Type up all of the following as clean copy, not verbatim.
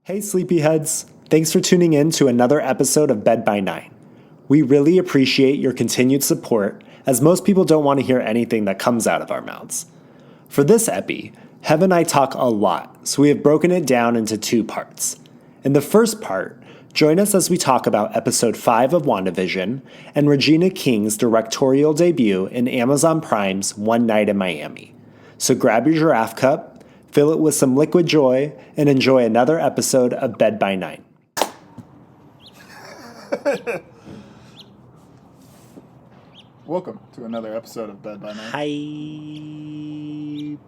Hey sleepyheads, thanks for tuning in to another episode of Bed by Night. We really appreciate your continued support, as most people don't want to hear anything that comes out of our mouths. For this epi, Hev and I talk a lot, so we have broken it down into two parts. In the first part, join us as we talk about episode 5 of WandaVision and Regina King's directorial debut in Amazon Prime's One Night in Miami. So grab your giraffe cup, fill it with some liquid joy, and enjoy another episode of Bed by Night. Welcome to another episode of Bed by Night. Hi,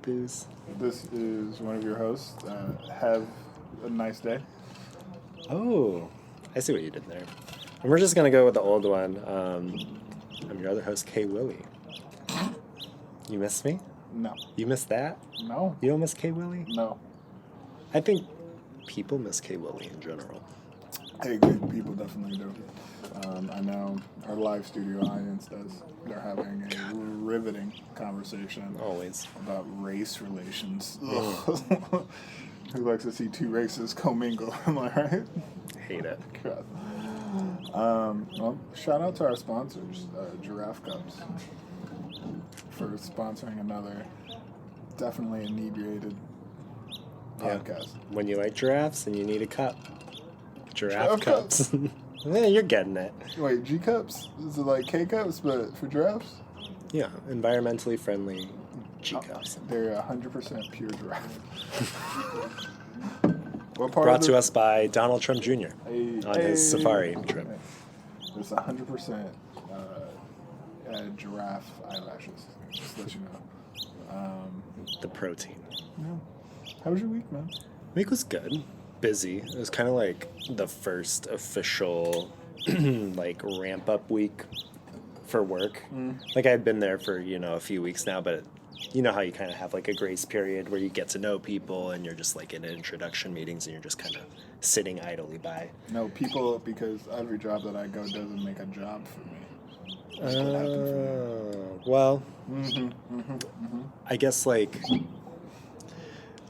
Booze. This is one of your hosts. Have a nice day. Oh, I see what you did there. And we're just going to go with the old one. I'm your other host, Kay Willie. You miss me? No. You miss that? No. You don't miss Kay Willie? No. I think people miss Kay Willie in general. Hey, good people definitely do. I know our live studio audience does. They're having a riveting conversation. Always. About race relations. Who likes to see two races commingle? Am I right? Hate it. God. Well, shout out to our sponsors, Giraffe Cups, for sponsoring another definitely inebriated podcast. When you like giraffes and you need a cup. Giraffe Giraffe cups. Yeah, you're getting it. Wait, G cups? Is it like K cups, but for giraffes? Yeah, environmentally friendly G cups. They're 100% pure giraffe. What part Brought to us by Donald Trump Jr. on his safari trip. There's 100% giraffe eyelashes. Just to let you know. The protein. Yeah. How was your week, man? Week was good. Busy. It was kind of like the first official like ramp up week for work. Like I've been there for, a few weeks now, but you know how you kind of have like a grace period where you get to know people and you're just like in introduction meetings and you're just kind of sitting idly by. No, people, because every job that I go doesn't make a job for me. Well, I guess like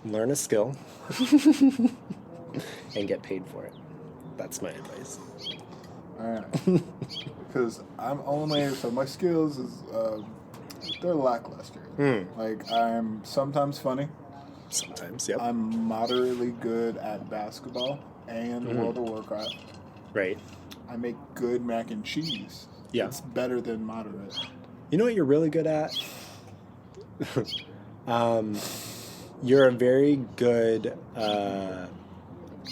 learn a skill and get paid for it. That's my advice. Alright. Because so my skills is, they're lackluster. Like, I'm sometimes funny. Sometimes, yep. I'm moderately good at basketball and World of Warcraft. Right. I make good mac and cheese. Yeah. It's better than moderate. You know what you're really good at? You're a very good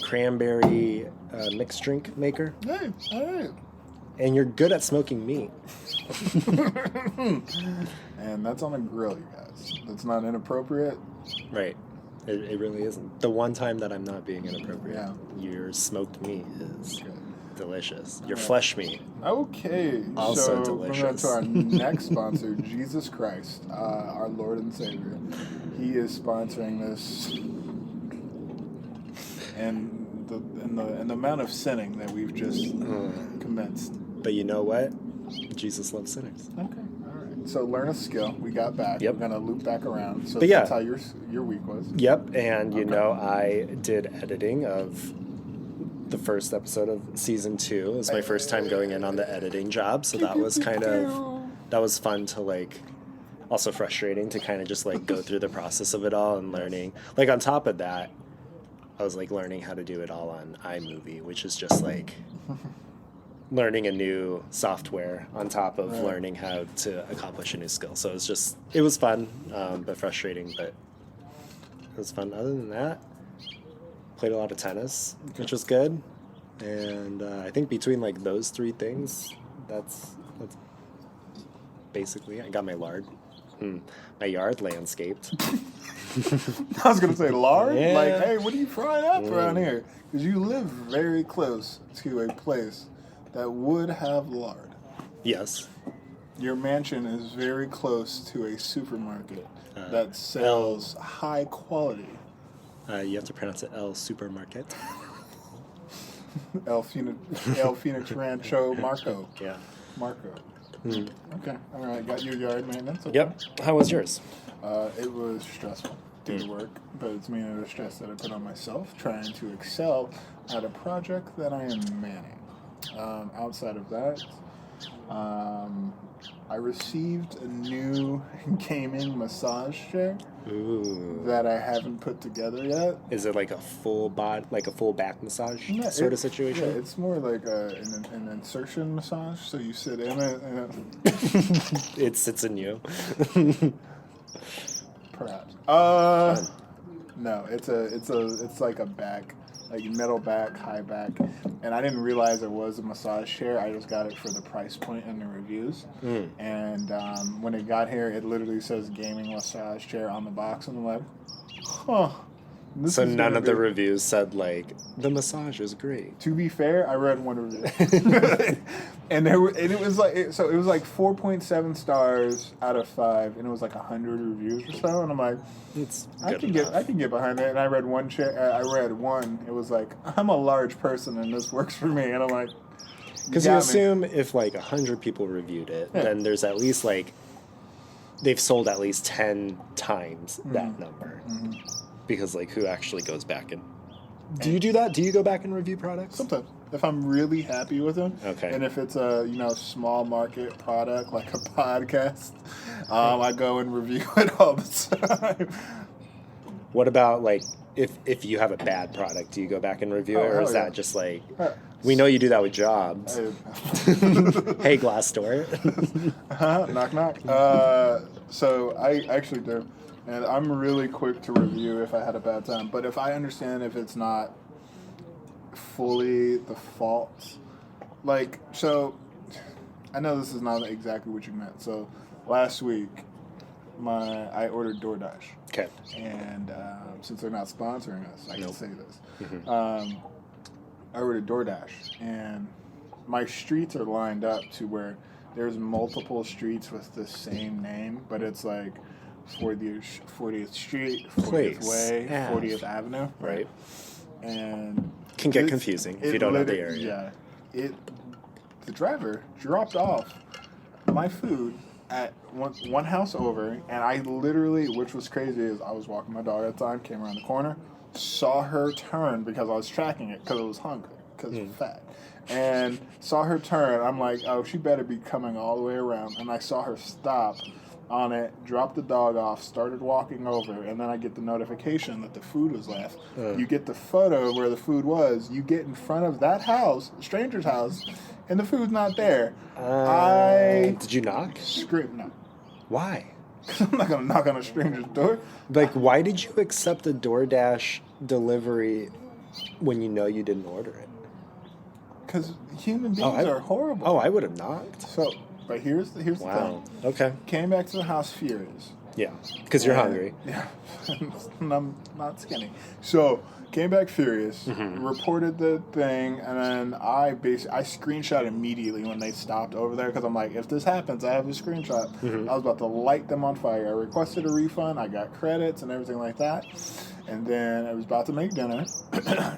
cranberry mixed drink maker. Hey, alright. And you're good at smoking meat. And that's on a grill, you guys. That's not inappropriate. Right. It really isn't. The one time that I'm not being inappropriate, your smoked meat is delicious. Your flesh meat. Okay. Also so delicious. We're going to our next sponsor, Jesus Christ, our Lord and Savior. He is sponsoring this. And the amount of sinning that we've just commenced. But you know what? Jesus loves sinners. Okay. All right. So learn a skill. We got back. Yep. We're going to loop back around. So But that's how your week was. Yep. And I did editing of the first episode of season 2. It was my first time going in on the editing job. So that was that was fun to like, also frustrating to kind of just like go through the process of it all and learning. Like on top of that, I was like learning how to do it all on iMovie, which is just like learning a new software on top of learning how to accomplish a new skill. So it was fun, but frustrating, but it was fun. Other than that, played a lot of tennis, which was good. And I think between like those 3 things, that's basically, I got my yard landscaped. I was going to say lard? Yeah. Like, hey, what are you frying up around here? Because you live very close to a place that would have lard. Yes. Your mansion is very close to a supermarket that sells high quality. You have to pronounce it El Supermarket. El Phoenix Rancho Marco. Yeah. Marco. Okay. All right. Got your yard maintenance. Okay. Yep. How was yours? It was stressful. do the work, but it's mainly the stress that I put on myself trying to excel at a project that I am manning. Outside of that, I received a new gaming massage chair. Ooh. That I haven't put together yet. Is it like a full back massage sort of situation? Yeah, it's more like an insertion massage. So you sit in it. And it sits in you. Perhaps. No, it's like a back, like metal back, high back, and I didn't realize it was a massage chair. I just got it for the price point in the reviews, and when it got here, it literally says gaming massage chair on the box, and I'm like, huh. So none of the reviews said like the massage is great. To be fair, I read one review, and it was like 4.7 stars out of 5, and it was like 100 reviews or so, and I'm like, I can get behind it. And I read one. It was like, I'm a large person and this works for me, and I'm like, because you assume if like 100 people reviewed it, then there's at least like they've sold at least 10 times that number. Mm-hmm. Because, like, who actually goes back and... Do you do that? Do you go back and review products? Sometimes. If I'm really happy with them. Okay. And if it's a, small market product, like a podcast, I go and review it all the time. What about, like, if you have a bad product, do you go back and review it? Or is that just, like... We know you do that with jobs. Hey, Glassdoor. Knock, knock. So I actually do. And I'm really quick to review if I had a bad time. But if I understand if it's not fully the fault, like, so I know this is not exactly what you meant. So last week, I ordered DoorDash. Okay. And since they're not sponsoring us, I can say this. Mm-hmm. I ordered DoorDash, and my streets are lined up to where there's multiple streets with the same name, but it's like 40th Street, 40th Way, 40th Avenue. Right. And can get confusing if you don't know the area. Yeah. The driver dropped off my food at one house over, and I literally, which was crazy, is I was walking my dog at the time, came around the corner, saw her turn because I was tracking it because I was hungry, because I'm fat. And saw her turn. I'm like, oh, she better be coming all the way around. And I saw her stop on it, dropped the dog off, started walking over, and then I get the notification that the food was left. You get the photo where the food was. You get in front of that house, stranger's house, and the food's not there. Did you knock? Scream, no. Why? I'm not going to knock on a stranger's door. Like, why did you accept a DoorDash delivery when you know you didn't order it? Because human beings are horrible. Oh, I would have knocked. So... But here's the thing. Okay. Came back to the house furious. Yeah, because you're hungry. Yeah, and I'm not skinny. So came back furious, reported the thing, and then I screenshot immediately when they stopped over there because I'm like, if this happens, I have a screenshot. I was about to light them on fire. I requested a refund. I got credits and everything like that. And then I was about to make dinner,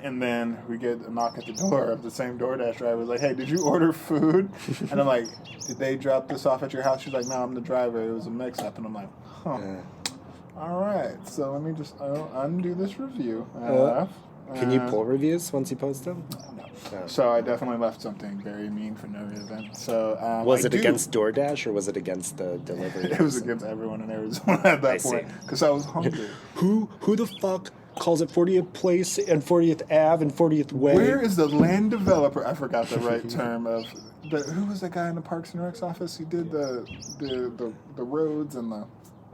and then we get a knock at the door of the same DoorDash driver. Was like, hey, did you order food? And I'm like, did they drop this off at your house? She's like, no, I'm the driver. It was a mix-up. And I'm like, huh. All right, so let me just undo this review. Can you pull reviews once you post them? No. So I definitely left something very mean for no reason. So was it against DoorDash or was it against the delivery? It was against everyone in Arizona at that point because I was hungry. Who the fuck calls it 40th Place and 40th Ave and 40th Way? Where is the land developer? I forgot the right term of who was that guy in the Parks and Rec's office? He did the roads and the.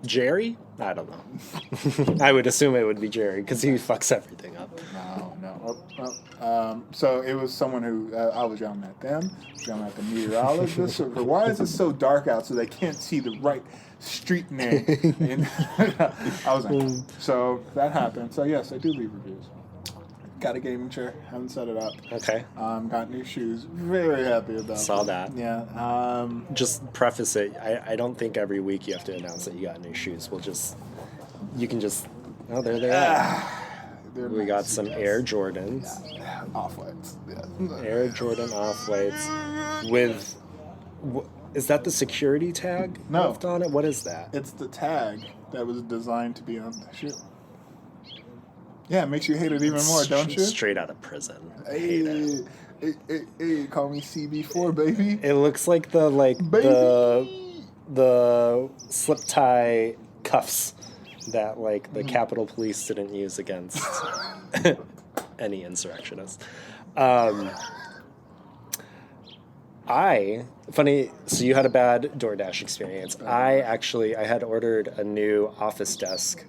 Jerry? I don't know. I would assume it would be Jerry because he fucks everything up. No. So it was someone who I was yelling at them, yelling at the meteorologist. Why is it so dark out so they can't see the right street name? And I was like, so that happened. So yes, I do leave reviews. Got a gaming chair. Haven't set it up. Okay. Got new shoes. Very happy about Saw that. Yeah. Just preface it. I don't think every week you have to announce that you got new shoes. You can just. Oh, there they are. We got some Air Jordans. Yeah. Off-whites. Yeah. Air Jordan off-whites with. Is that the security tag left on it? What is that? It's the tag that was designed to be on the shoe. Yeah, it makes you hate it even more, don't you? Straight out of prison. I hate it. Hey, call me CB4, baby. It looks like the slip tie cuffs that like the Capitol Police didn't use against any insurrectionists. So you had a bad DoorDash experience. I had ordered a new office desk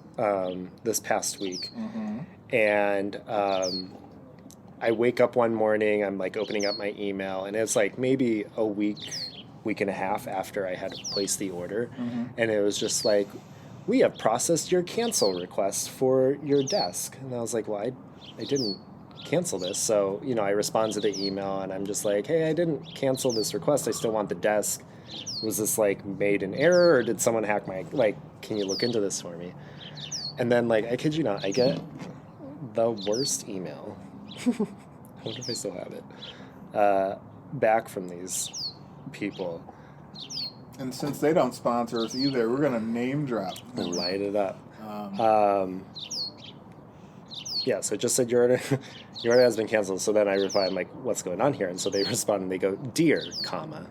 this past week, and I wake up one morning, I'm like opening up my email, and it's like maybe a week and a half after I had placed the order, and it was just like, we have processed your cancel request for your desk. And I was like, well, I didn't cancel this. So, I respond to the email and I'm just like, hey, I didn't cancel this request. I still want the desk. Was this like made an error, or did someone hack can you look into this for me? And then I kid you not, I get the worst email. I wonder if I still have it. Back from these people. And since they don't sponsor us either, we're gonna name drop. Light it up. Yeah, so it just said your order has been canceled. So then I reply, I'm like, what's going on here? And so they respond and they go, dear, comma.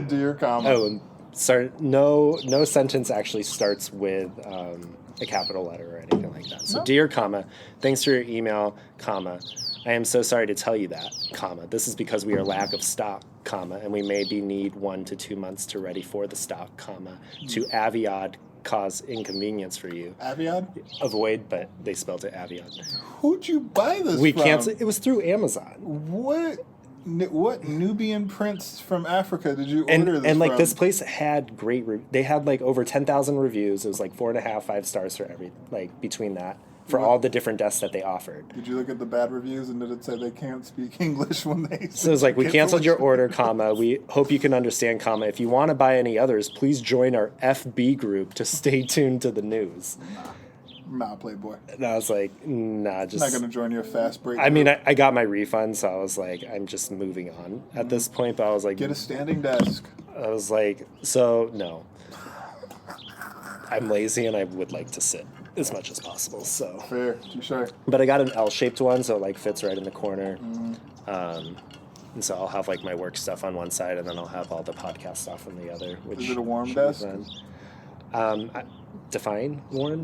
Dear, comma. Oh, no sentence actually starts with a capital letter or anything like that. So dear, comma, thanks for your email, comma. I am so sorry to tell you that, comma. This is because we are lack of stock, comma, and we maybe need 1 to 2 months to ready for the stock, comma, to Aviad cause inconvenience for you. Aviad? Avoid, but they spelled it Aviad. Who'd you buy this We from? canceled. It was through Amazon. What Nubian prince from Africa did you order this and from? this place had great. They had over 10,000 reviews. It was 4.5, 5 stars for every between that. For all the different desks that they offered. Did you look at the bad reviews and did it say they can't speak English when they... So it was we canceled your order, comma. We hope you can understand, comma. If you want to buy any others, please join our FB group to stay tuned to the news. Nah, Playboy. And I was like, nah, just... I'm not going to join your fast break I mean, I got my refund, so I was like, I'm just moving on at this point. But I was like... Get a standing desk. I was like, so, no. I'm lazy and I would like to sit as much as possible, so fair, too sure. But I got an L-shaped one, so it fits right in the corner. And so I'll have my work stuff on one side, and then I'll have all the podcast stuff on the other. Which is it a warm desk? Define warm?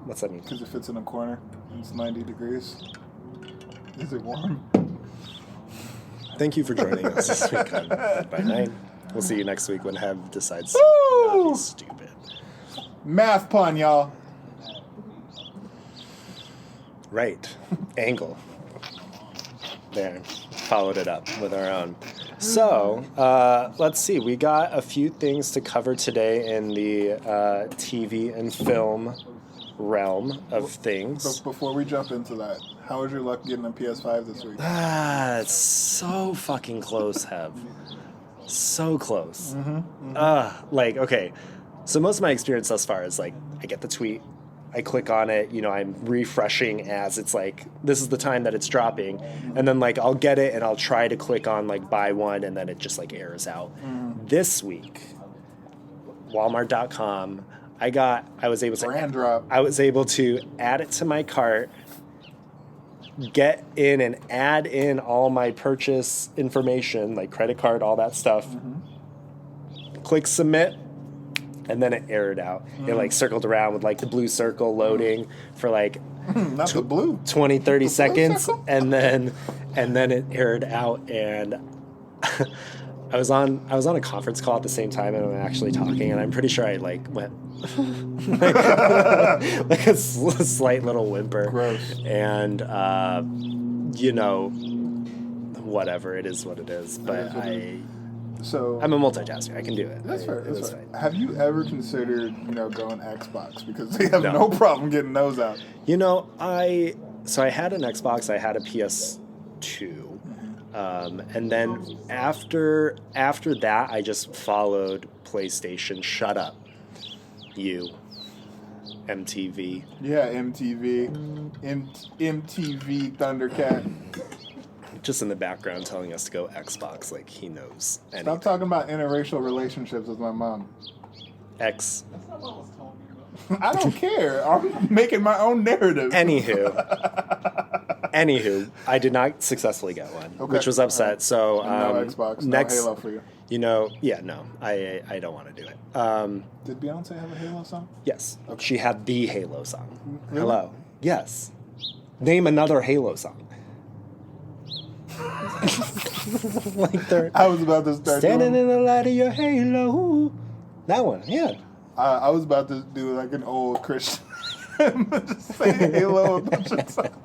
What's that mean? Because it fits in a corner. It's 90 degrees. Is it warm? Thank you for joining us this week on Bed by Night. We'll see you next week when Hev decides to not be stupid. Math pun, y'all. Right. Angle. There. Followed it up with our own. So, let's see. We got a few things to cover today in the TV and film realm of things. But before we jump into that, how was your luck getting a PS5 this week? It's so fucking close, Hev. So close. Okay. So most of my experience thus far is I get the tweet, I click on it, I'm refreshing as it's this is the time that it's dropping, and then I'll get it and I'll try to click on buy one, and then it just errors out. This week, Walmart.com, I was able to add it to my cart, get in and add in all my purchase information, credit card, all that stuff. Click submit. And then it errored out. It circled around with the blue circle loading for not the blue 20, 30 seconds, and then it errored out. And I was on a conference call at the same time, and I'm actually talking, and I'm pretty sure I went a slight little whimper. Gross. And whatever, it is what it is. But So I'm a multitasker. I can do it. That's fair. That's fair. Have you ever considered, going Xbox, because they have no problem getting those out? I had an Xbox. I had a PS2, and then after that, I just followed PlayStation. Shut up, you. MTV. Yeah, MTV. MTV Thundercat. Just in the background telling us to go Xbox he knows anything. Stop talking about interracial relationships with my mom. X. I don't care. I'm making my own narrative. Anywho, I did not successfully get one, which was upset. Right. So no Xbox, next, no Halo for you. I don't want to do it. Did Beyonce have a Halo song? Yes, she had the Halo song. Really? Hello. Yes. Name another Halo song. Like they're I was about to start standing in the light of your halo. That one, yeah. I was about to do like an old Christian. Just say Halo a bunch of times.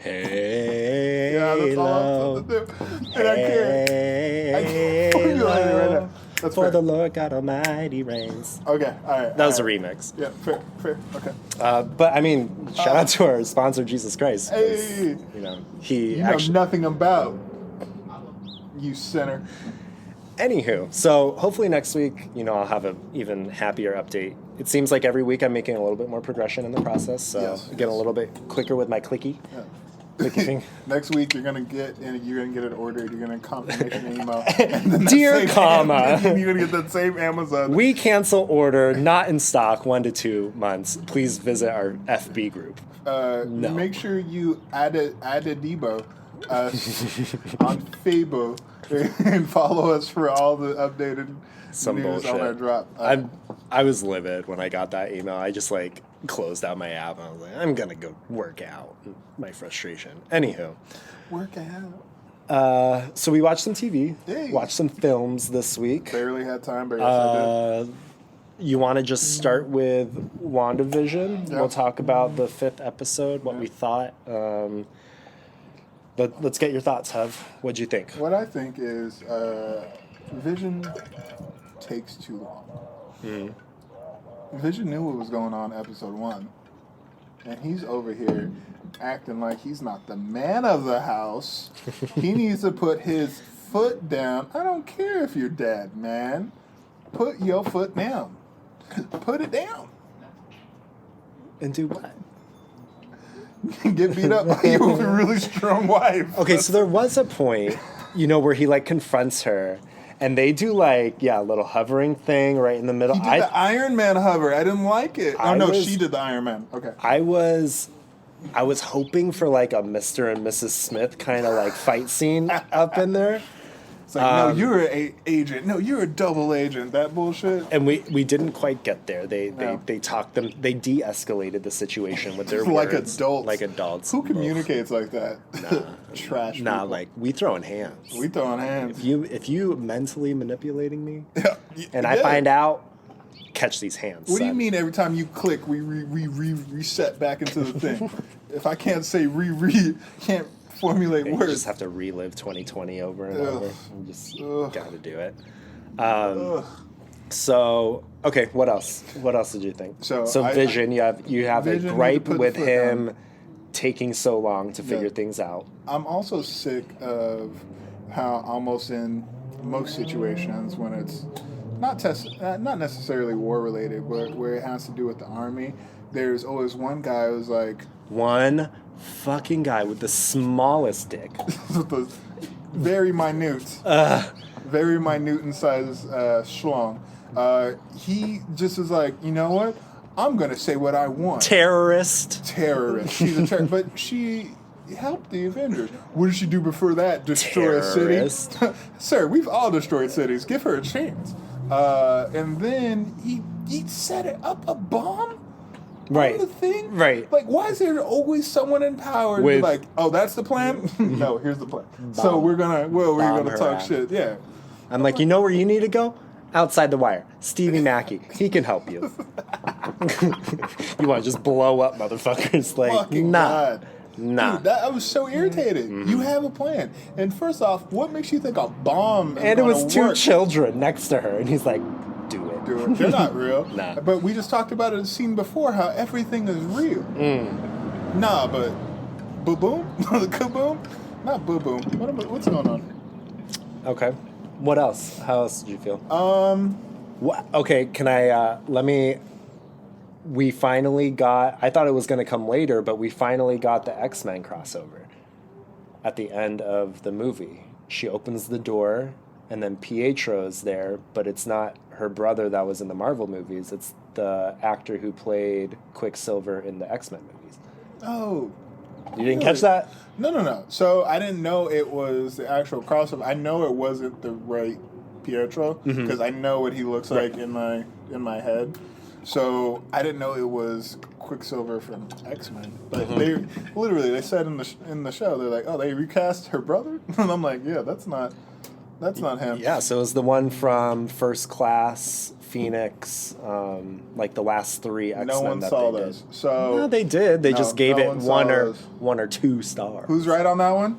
Hey, yeah, that's all I'm supposed to do. And I can't formulate it right now. That's for fair. the Lord God Almighty reigns. Okay, all right. That was a remix. Yeah, fair. Okay. But I mean, shout out to our sponsor, Jesus Christ. Hey, He know nothing about you sinner. Anywho, so hopefully next week, I'll have an even happier update. It seems like every week I'm making a little bit more progression in the process, so get a little bit quicker with my clicky. Yeah. Clicky thing. Next week you're gonna get it ordered. You're gonna confirmation email. And Dear comma, you're gonna get that same Amazon. We cancel order, not in stock, 1 to 2 months. Please visit our FB group. No. Make sure you add a Debo on Facebook and follow us for all the updated news on our drop. I was livid when I got that email. I just closed out my app and I was like, I'm gonna go work out. My frustration. Anywho. Work out. So we watched some TV, watched some films this week. Barely had time, but yes, I did. You want to just start with WandaVision? Yeah. We'll talk about the 5th episode, what we thought. Let's get your thoughts, Hev. What'd you think? What I think is Vision takes too long. Vision knew what was going on in episode 1. And he's over here acting like he's not the man of the house. He needs to put his foot down. I don't care if you're dead, man. Put your foot down. Put it down. And do what? Get beat up by your really strong wife. Okay, so there was a point, where he confronts her. And they do a little hovering thing right in the middle. He did the Iron Man hover. I didn't like it. She did the Iron Man. Okay. I was hoping for a Mr. and Mrs. Smith kind of fight scene up in there. It's no, you're an agent. No, you're a double agent. That bullshit. And we didn't quite get there. They talked them. They de-escalated the situation with their words. Like adults. Who communicates like that? Nah. Trash. Nah, people. we throwing hands. We throwing hands. If you mentally manipulating me, and I find out, catch these hands. What do you mean? Every time you click, we reset back into the thing. If I can't say can't formulate words. You just have to relive 2020 over and over. You just got to do it. So, okay, what else? What else did you think? So Vision, you have a gripe with him taking so long to figure things out. I'm also sick of how almost in most situations when it's not necessarily war related, but where it has to do with the army, there's always one guy who's like one fucking guy with the smallest dick. Very minute in size schlong. He just is like, you know what? I'm going to say what I want. Terrorist. She's a terrorist. But she helped the Avengers. What did she do before that? Destroy a city? Sir, we've all destroyed cities. Give her a chance. And then he set it up a bomb? Right. On the thing? Right. Why is there always someone in power to be like, oh, that's the plan? No, here's the plan. So we're going to talk shit. Yeah. I'm like, you know where you need to go? Outside the wire. Stevie Mackey. He can help you. You want to just blow up motherfuckers. Fucking nah. God. Nah. Dude, I was so irritated. Mm-hmm. You have a plan. And first off, what makes you think a bomb is And it was two work? children next to her. And he's like, do it. They're not real. Nah. But we just talked about it in the scene before, how everything is real. Nah, but boom? Kaboom? Not boom. What's going on? Okay. What else? How else did you feel? Okay, can I, we finally got, I thought it was going to come later, but we finally got the X-Men crossover at the end of the movie. She opens the door, and then Pietro's there, but it's not her brother that was in the Marvel movies. It's the actor who played Quicksilver in the X-Men movies. Oh. You didn't catch that? No. So I didn't know it was the actual crossover. I know it wasn't the right Pietro because I know what he looks like in my head. So I didn't know it was Quicksilver from X-Men. But they said in the show, they're like, oh, they recast her brother? And I'm like, yeah, that's not him. Yeah, so it was the one from First Class, Phoenix, like the last 3 X-Men. No one saw those. So no, they did. They just gave it one or 2 stars. Who's right on that one?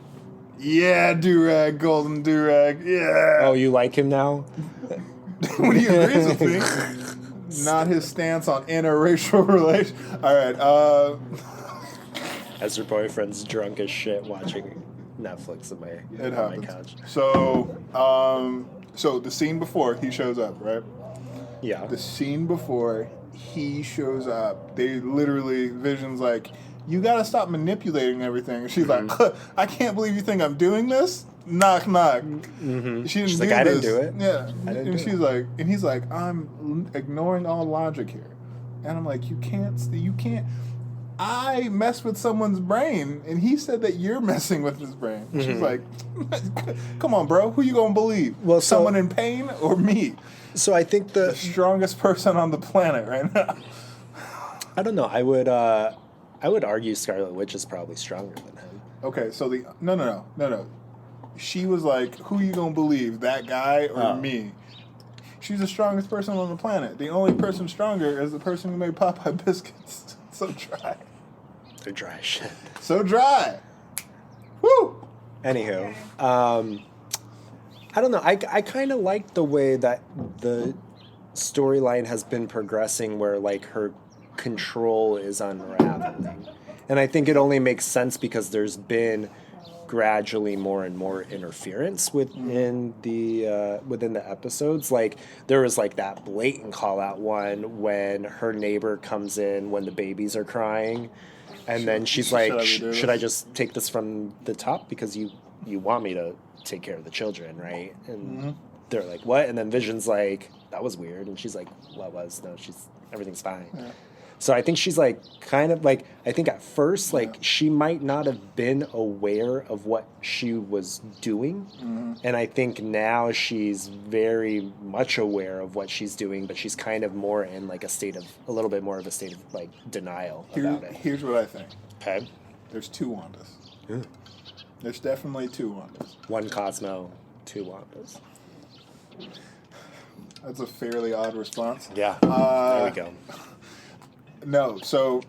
Yeah, Durag, Golden Durag. Yeah. Oh, you like him now? When he agrees with me. Not his stance on interracial relations. All right. As your boyfriend's drunk as shit watching Netflix on my couch. So the scene before he shows up, right? Yeah. The scene before he shows up, they literally, Vision's like, you gotta stop manipulating everything. And she's like, I can't believe you think I'm doing this. Knock, knock. Mm-hmm. She's like, I didn't do it. Yeah. And he's like, I'm ignoring all logic here. And I'm like, you can't. I mess with someone's brain, and he said that you're messing with his brain. Mm-hmm. She's like, come on, bro. Who you gonna believe? Well, someone in pain or me? So I think the strongest person on the planet right now. I don't know. I would argue Scarlet Witch is probably stronger than him. Okay, so no. She was like, who you gonna believe, that guy or me? She's the strongest person on the planet. The only person stronger is the person who made Popeye biscuits. So dry. They're dry as shit. So dry. Woo! Anywho, I don't know. I kind of like the way that the storyline has been progressing where, like, her control is unraveling. And I think it only makes sense because there's been gradually more and more interference within the episodes. Like, there was like that blatant call out one when her neighbor comes in when the babies are crying, and then she's like, should I just take this from the top because you want me to take care of the children, right? And they're like, what? And then Vision's like, that was weird, and she's like, what was? No, everything's fine. Yeah. So I think she's like kind of like, I think at first, like, she might not have been aware of what she was doing. Mm-hmm. And I think now she's very much aware of what she's doing, but she's kind of more in like a little bit more of a state of like denial about it. Here's what I think. Okay. There's 2 Wandas. Yeah. There's definitely 2 Wandas. 1 Cosmo, 2 Wandas. That's a fairly odd response. Yeah. There we go. No, so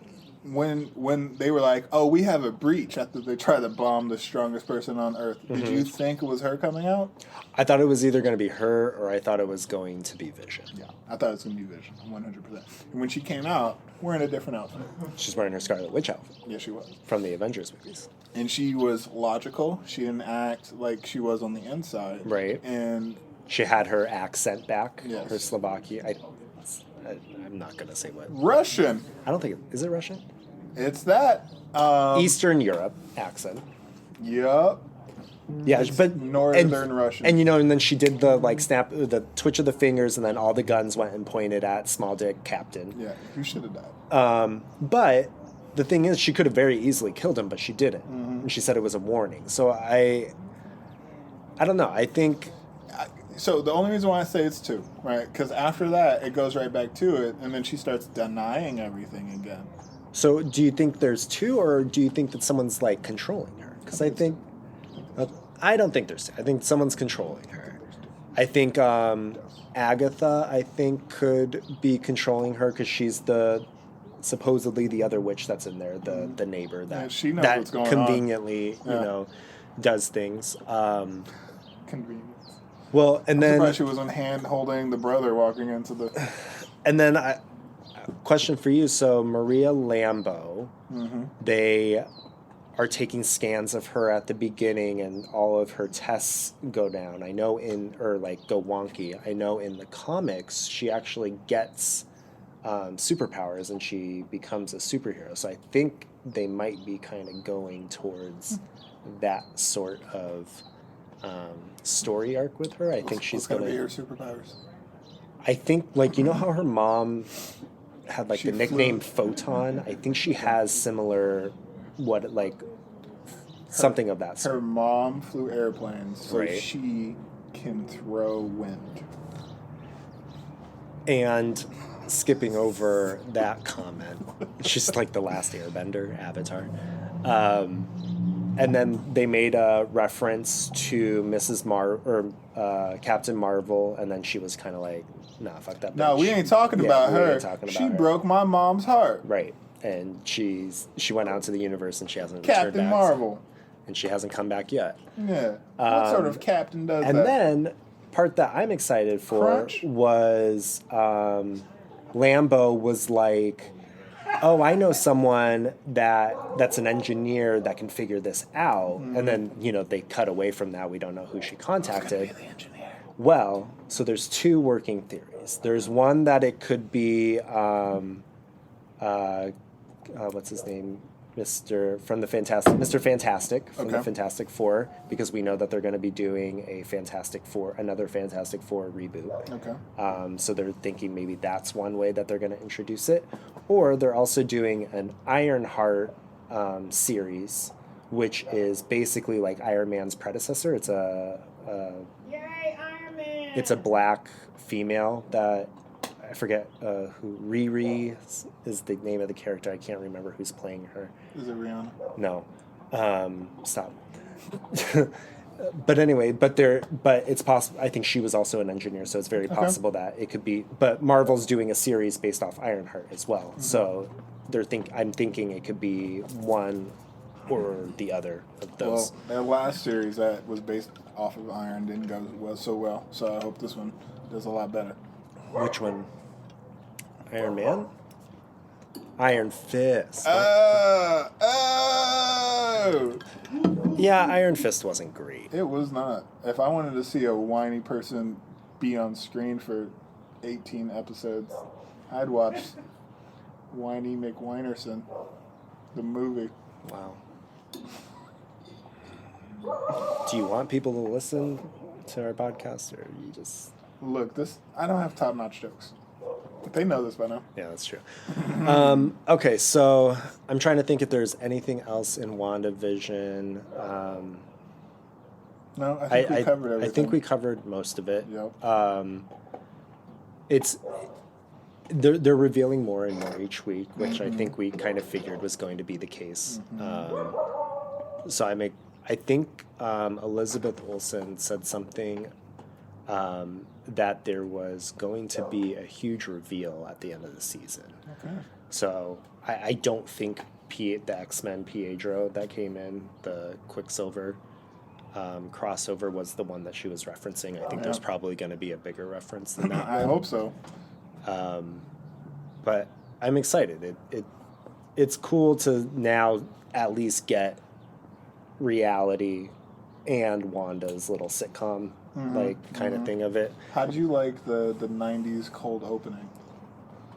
when they were like, oh, we have a breach after they tried to bomb the strongest person on Earth, did you think it was her coming out? I thought it was either going to be her or I thought it was going to be Vision. Yeah, I thought it was going to be Vision, 100%. And when she came out, wearing a different outfit. She's wearing her Scarlet Witch outfit. Yeah, she was. From the Avengers movies. And she was logical. She didn't act like she was on the inside. Right. And she had her accent back. Yes. Her Slovakia. I'm not going to say what. Russian. I don't think is it Russian? It's that. Eastern Europe accent. Yup. Yeah, but Northern Russian. And and then she did the like snap, the twitch of the fingers, and then all the guns went and pointed at Small Dick Captain. Yeah, who should have died. But the thing is, she could have very easily killed him, but she didn't. Mm-hmm. And she said it was a warning. So I don't know. I think. So the only reason why I say it's 2, right? Because after that, it goes right back to it, and then she starts denying everything again. So do you think there's 2, or do you think that someone's like controlling her? Because I don't think there's 2. I think someone's controlling her. I think Agatha, I think, could be controlling her because she's supposedly the other witch that's in there, the neighbor that she knows what's going conveniently, does things. Convenient. Well, and then surprised she was on hand holding the brother walking into the. And then question for you. So Maria Lambo, they are taking scans of her at the beginning, and all of her tests go down. I know go wonky. I know in the comics she actually gets superpowers and she becomes a superhero. So I think they might be kind of going towards that sort of story arc with her. I think she's going to be her superpowers. I think, like, you know how her mom had like the nickname Photon. I think she has similar, something of that sort. Her mom flew airplanes, so Right. she can throw wind. And skipping over that comment, she's like the last Airbender avatar. And then they made a reference to Captain Marvel, and then she was kind of like, "Nah, fuck that." No, bitch." we ain't talking about we her. ain't talking about She her. broke my mom's heart. Right, and she went out to the universe, and she hasn't returned Captain back, Marvel. and she hasn't come back yet. Yeah. What sort of captain does And that? then part that I'm excited for Crunch? was Lambo was like, "Oh, I know someone that's an engineer that can figure this out." And then, they cut away from that. We don't know who she contacted. Be the engineer. Well, so there's two working theories. There's one that it could be, what's his name? Mr. Fantastic from the Okay. Fantastic Four, because we know that they're going to be doing another Fantastic Four reboot. Okay. So they're thinking maybe that's one way that they're going to introduce it. Or they're also doing an Ironheart series, which is basically like Iron Man's predecessor. It's Yay, Iron Man! a black female that I forget who. Riri is the name of the character. I can't remember who's playing her. Is it Rihanna? No, stop. But anyway, but it's possible. I think she was also an engineer, so it's very possible that it could be. But Marvel's doing a series based off Ironheart as well, so I'm thinking it could be one or the other of those. Well, that last series that was based off of Iron didn't go so well, so I hope this one does a lot better. Which one? Iron Man? Iron Fist. Oh! Yeah, Iron Fist wasn't great. It was not. If I wanted to see a whiny person be on screen for 18 episodes, I'd watch Whiny McWhinerson, the movie. Wow. Do you want people to listen to our podcast, or you just... Look, I don't have top-notch jokes. They know this by now. Yeah, that's true. Okay, so I'm trying to think if there's anything else in WandaVision. No, I think we covered everything. I think we covered most of it. Yep. They're revealing more and more each week, which I think we kind of figured was going to be the case. So I think Elizabeth Olsen said something that there was going to be a huge reveal at the end of the season. Okay. So I don't think the X-Men Pietro that came in, the Quicksilver crossover, was the one that she was referencing. I think there's probably going to be a bigger reference than that. I hope so. But I'm excited. It's cool to now at least get reality and Wanda's little sitcom kind of thing of it. How did you like the 90s cold opening?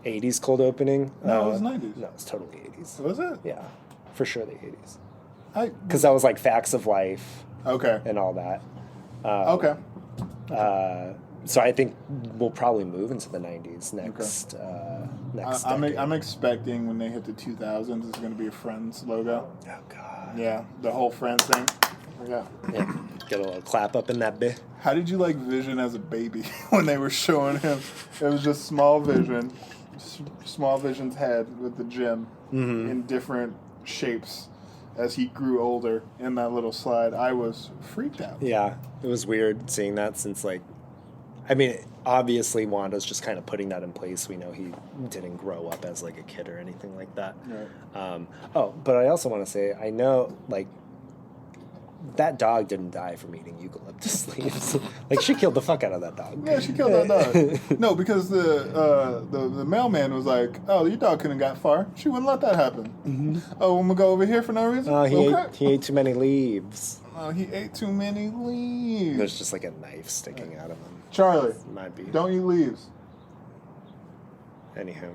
80s cold opening? No, it was 90s. No, it's totally 80s. Was it? Yeah, for sure the 80s. Because that was like Facts of Life Okay. and all that. Okay. So I think we'll probably move into the 90s next decade. I'm expecting when they hit the 2000s, it's going to be a Friends logo. Oh, God. Yeah, the whole Friends thing. Yeah. Yeah. Get a little clap up in that bit. How did you like Vision as a baby when they were showing him? It was just Small Vision's head with the gem in different shapes as he grew older in that little slide. I was freaked out. Yeah, it was weird seeing that since, obviously Wanda's just kind of putting that in place. We know he didn't grow up as, a kid or anything like that. Right. But I also want to say, I know, that dog didn't die from eating eucalyptus leaves. She killed the fuck out of that dog. Yeah, she killed that dog. No, because the mailman was like, "Oh, your dog couldn't got far. She wouldn't let that happen." Mm-hmm. Oh, I'm gonna go over here for no reason. Oh, okay. he ate too many leaves. Oh, he ate too many leaves. There's just a knife sticking out of him. Charlie, Might be. don't eat leaves. Anywho.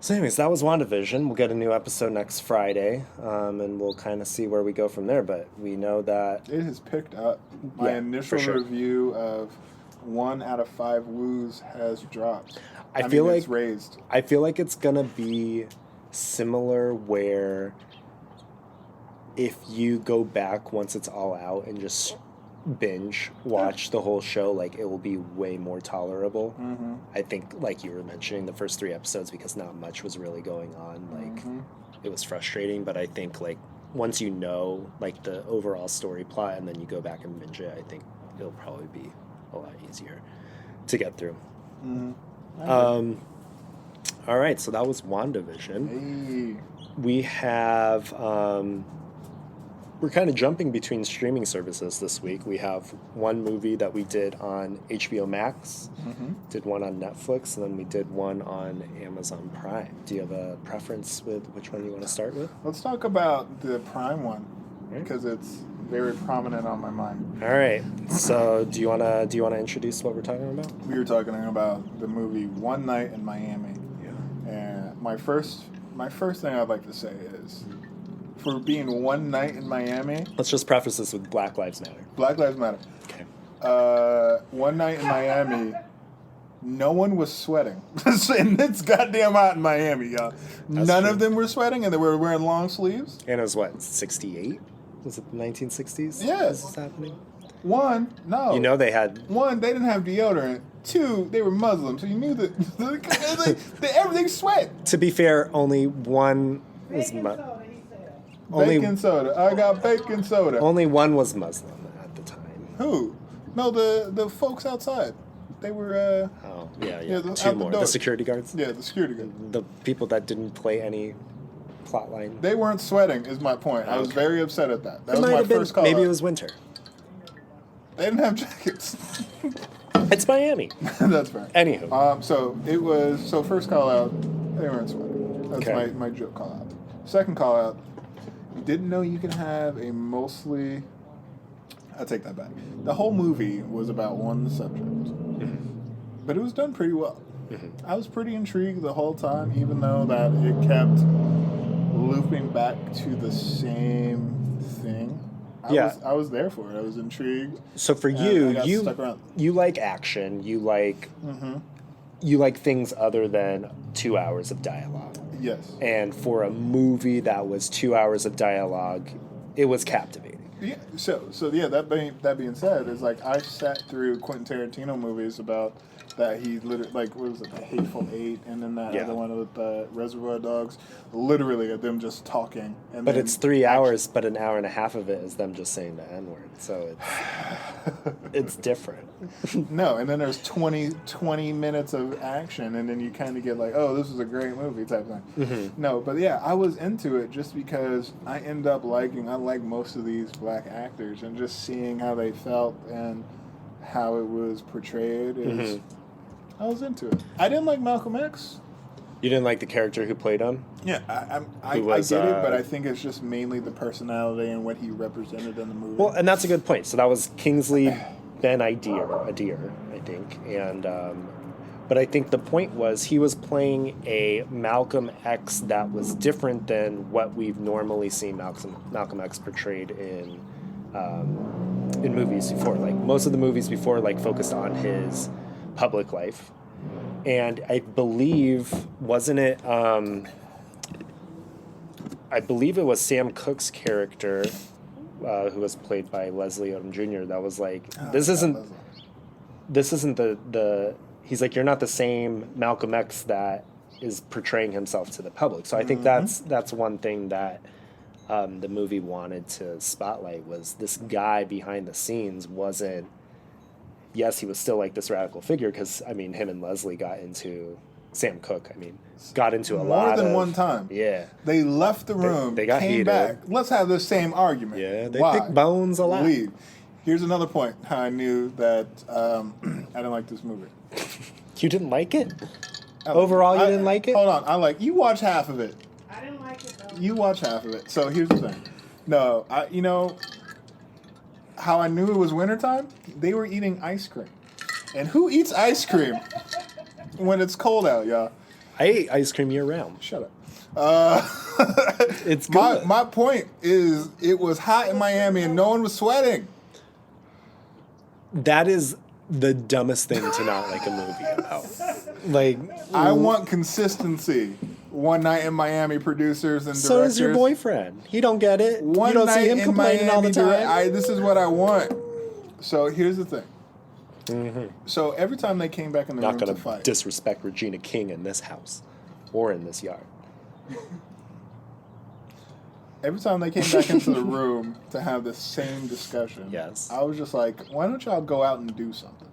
So anyways, that was WandaVision. We'll get a new episode next Friday, and we'll kind of see where we go from there. But we know that... It has picked up. My initial for sure. review of 1 out of 5 woos has dropped. I feel like it's raised. I feel like it's gonna be similar where if you go back once it's all out and just binge watch the whole show, like it will be way more tolerable. Mm-hmm. I think, like you were mentioning, the first 3 episodes, because not much was really going on, like it was frustrating. But I think like once you know like the overall story plot and then you go back and binge it, I think it'll probably be a lot easier to get through. All right, so that was WandaVision. Hey. We have we're kind of jumping between streaming services this week. We have one movie that we did on HBO Max, did one on Netflix, and then we did one on Amazon Prime. Do you have a preference with which one you want to start with? Let's talk about the Prime one because it's very prominent on my mind. All right. So do you wanna introduce what we're talking about? We were talking about the movie One Night in Miami. Yeah. And my first thing I'd like to say is, for being one night in Miami, Let's just preface this with Black Lives Matter. Black Lives Matter. Okay. One night in Miami, no one was sweating. And it's goddamn hot in Miami, y'all. None of them were sweating, and they were wearing long sleeves. And it was what, 68? Was it the 1960s? Yeah. This is happening? One, no. You know they had... One, they didn't have deodorant. Two, they were Muslim, so you knew that everything sweat. To be fair, only one was... Baking soda. I got baking soda. Only one was Muslim at the time. Who? No, the folks outside. They were. Oh, yeah. out Two the more. door. The security guards? Yeah, the security guard. The people that didn't play any plot line. They weren't sweating, is my point. I was very upset at that. That It was might my have been, first call. maybe out. it was winter. They didn't have jackets. It's Miami. That's fair. Anywho. So first call out, they weren't sweating. That's Okay. my joke call out. Second call out, didn't know you can have a mostly. I take that back. The whole movie was about one subject, but it was done pretty well. I was pretty intrigued the whole time, even though that it kept looping back to the same thing. I was there for it. I was intrigued. So for I you, got stuck around. you like action. You like things other than 2 hours of dialogue. Yes. And for a movie that was 2 hours of dialogue, it was captivating. Yeah. So yeah. That being said, it's like I've sat through Quentin Tarantino movies about that he literally, like, what was it, The Hateful Eight, and then that other one with Reservoir Dogs, literally of them just talking. And But then it's 3 hours, but an hour and a half of it is them just saying the N-word. So it's different. No, and then there's 20 minutes of action, and then you kind of get like, oh, this is a great movie type thing. No, but yeah, I was into it just because I like most of these black actors, and just seeing how they felt and how it was portrayed is... I was into it. I didn't like Malcolm X. You didn't like the character who played him? Yeah, I get it, but I think it's just mainly the personality and what he represented in the movie. Well, and that's a good point. So that was Kingsley Ben Adir, I think. And but I think the point was he was playing a Malcolm X that was different than what we've normally seen Malcolm X portrayed in movies before. Like most of the movies before, like focused on his public life. And I believe, wasn't it? I believe it was Sam Cooke's character, who was played by Leslie Odom Jr. That was like, this isn't the. He's like, you're not the same Malcolm X that is portraying himself to the public. So I think that's one thing that the movie wanted to spotlight, was this guy behind the scenes wasn't. Yes, he was still like this radical figure because, I mean, him and Leslie got into, Sam Cooke, got into a lot more than one time. Yeah. They left the room, they got came heated. Back. Let's have the same argument. Yeah, they Why? picked bones a lot. Leave. Here's another point how I knew that I didn't like this movie. You didn't like it? Overall, you didn't like it? Hold on. You watch half of it. I didn't like it though. You watch half of it. So here's the thing. No, how I knew it was wintertime? They were eating ice cream. And who eats ice cream when it's cold out, y'all? I ate ice cream year round. Shut up. It's good. My point is, it was hot in Miami and no one was sweating. That is the dumbest thing to not like a movie about. Like, I want consistency. One Night in Miami producers and directors. So does your boyfriend. He don't get it. One you don't Night see him in complaining all the Miami time. this is what I want. So here's the thing. So every time they came back in the room to Not fight. going to disrespect Regina King in this house or in this yard. Every time they came back into the room to have the same discussion, Yes. I was just like, why don't y'all go out and do something?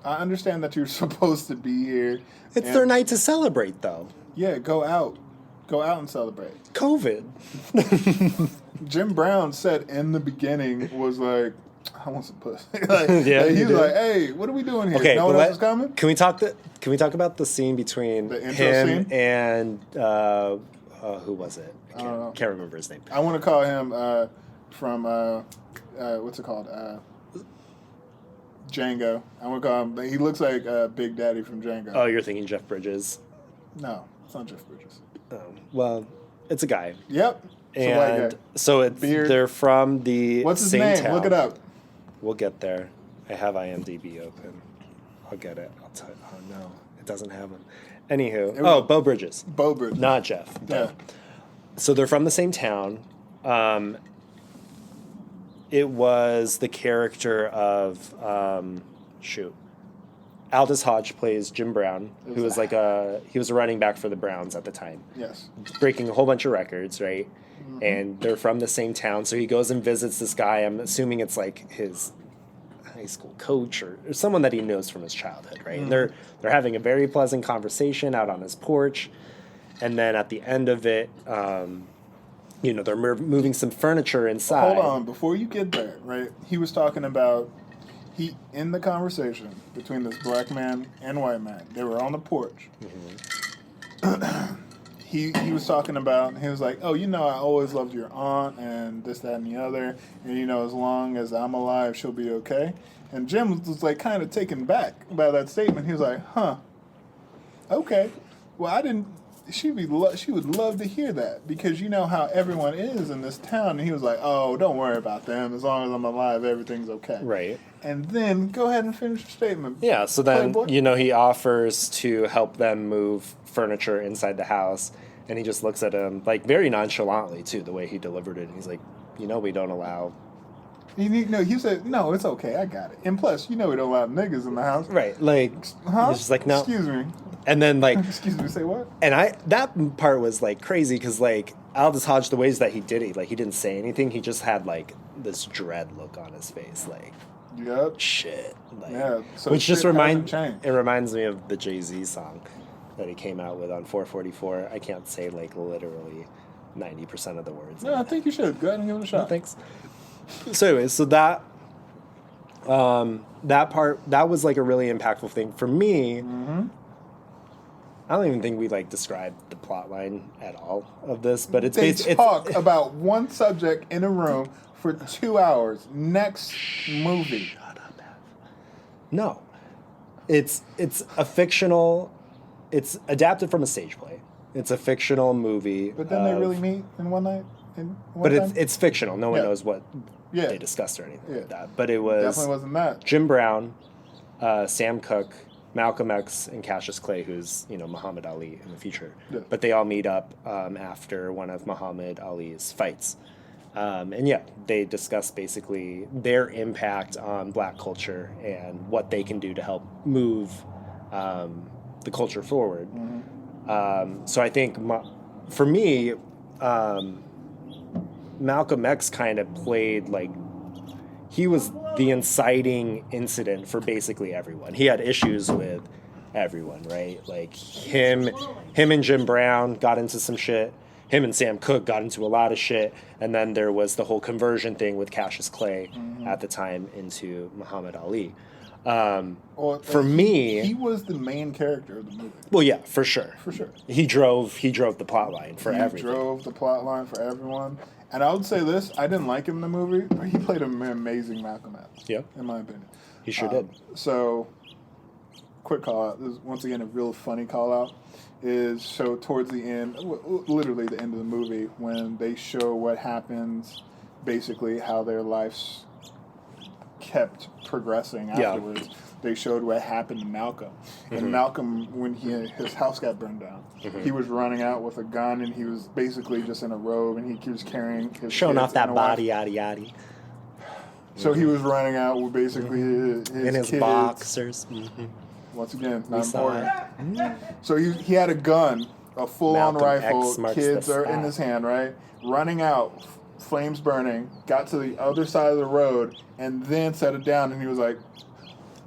I understand that you're supposed to be here. It's and- their night to celebrate, though. Yeah, go out. Go out and celebrate. COVID. Jim Brown said in the beginning was like, I want some pussy. like, Yeah, like, he he was did. like, hey, what are we doing here? Okay, no but one else is coming? Can we talk about the scene between The intro him scene? and who was it? I don't know. can't remember his name. I want to call him from, what's it called? Django. I want to call him, he looks like Big Daddy from Django. Oh, you're thinking Jeff Bridges. No, it's not Jeff Bridges. Oh, well, it's a guy. Yep. It's a white And guy. so it's Beard. they're from the What's his same name? town. Look it up. We'll get there. I have IMDb open. I'll get it. I'll tell you. Oh no, it doesn't have him. Anywho, Bo Bridges, Bo Bridges. not Jeff. Yeah. So they're from the same town. It was the character of Aldous Hodge plays Jim Brown, who was he was a running back for the Browns at the time, Yes. breaking a whole bunch of records, right? And they're from the same town, so he goes and visits this guy. I'm assuming it's like his high school coach or someone that he knows from his childhood, right? And they're having a very pleasant conversation out on his porch, and then at the end of it, they're moving some furniture inside. Hold on, before you get there, right? He was talking about in the conversation between this black man and white man. They were on the porch. He was talking about. He was like, "Oh, I always loved your aunt and this, that, and the other. And as long as I'm alive, she'll be okay." And Jim was like, kind of taken back by that statement. He was like, "Huh, okay. Well, I didn't." She would love to hear that because you know how everyone is in this town. And he was like, "Oh, don't worry about them. As long as I'm alive, everything's okay." Right. And then go ahead and finish your statement. Yeah, so then, Playboy. he offers to help them move furniture inside the house, and he just looks at him, like, very nonchalantly, too, the way he delivered it. And he's like, we don't allow... He said, "No, it's okay. I got it. And plus, we don't allow niggas in the house." Right, like, Huh? he's just like, no. Excuse me. And then, like... Excuse me, say what? And that part was, like, crazy, because, like, Aldous Hodge, the ways that he did it, like, he didn't say anything. He just had, like, this dread look on his face, like... Yep. Shit. Like, Yeah. So which just hasn't changed. reminds me of the Jay-Z song that he came out with on 444. I can't say like literally 90% of the words. No, I think you should. Go ahead and give it a shot. Thanks. So anyways, so that part, that was like a really impactful thing for me. Mm-hmm. I don't even think we like described the plot line at all of this, but it's They basically talk about one subject in a room for 2 hours. Next movie. Shut up, Ev. No. It's a fictional... It's adapted from a stage play. It's a fictional movie. But then they really meet in one night? But it's fictional. No one knows what Yeah. they discussed or anything like Yeah. that. But it was... Definitely wasn't that. Jim Brown, Sam Cooke, Malcolm X, and Cassius Clay, who's, Muhammad Ali in the future. Yeah. But they all meet up after one of Muhammad Ali's fights. And yeah, they discuss basically their impact on black culture and what they can do to help move the culture forward. Mm-hmm. So I think for me, Malcolm X kind of played like he was the inciting incident for basically everyone. He had issues with everyone, right? Like him and Jim Brown got into some shit. Him and Sam Cooke got into a lot of shit, and then there was the whole conversion thing with Cassius Clay at the time into Muhammad Ali. For me, he was the main character of the movie. well, yeah, for sure. For sure. He drove the plot line for everything. He drove the plot line for everyone. And I would say this, I didn't like him in the movie, but he played an amazing Malcolm X. Yeah. In my opinion. He sure did. So, quick call out. This is, once again, a real funny call out. Is so towards the end, literally the end of the movie, when they show what happens, basically how their lives kept progressing afterwards. They showed what happened to Malcolm. And Malcolm, when his house got burned down, he was running out with a gun, and he was basically just in a robe, and he was carrying his Showing kids off that and a body, wife. yaddy yaddy. So he was running out with basically his In his kids. boxers. Once again, We not saw important. it. So he had a gun, a full-on Malcolm rifle. X marks Kids the are in spot. his hand, right? Running out, flames burning. Got to the other side of the road, and then set it down. And he was like,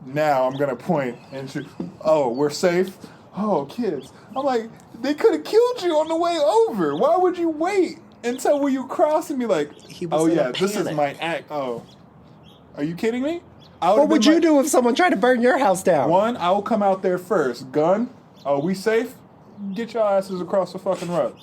"Now I'm gonna point and shoot. Oh, we're safe. Oh, kids." I'm like, they could have killed you on the way over. Why would you wait until when you cross and be like, He was "Oh in a yeah, this is panic. my act." Oh, are you kidding me? What would you do if someone tried to burn your house down? One, I will come out there first. Gun. Oh, we safe? Get your asses across the fucking road.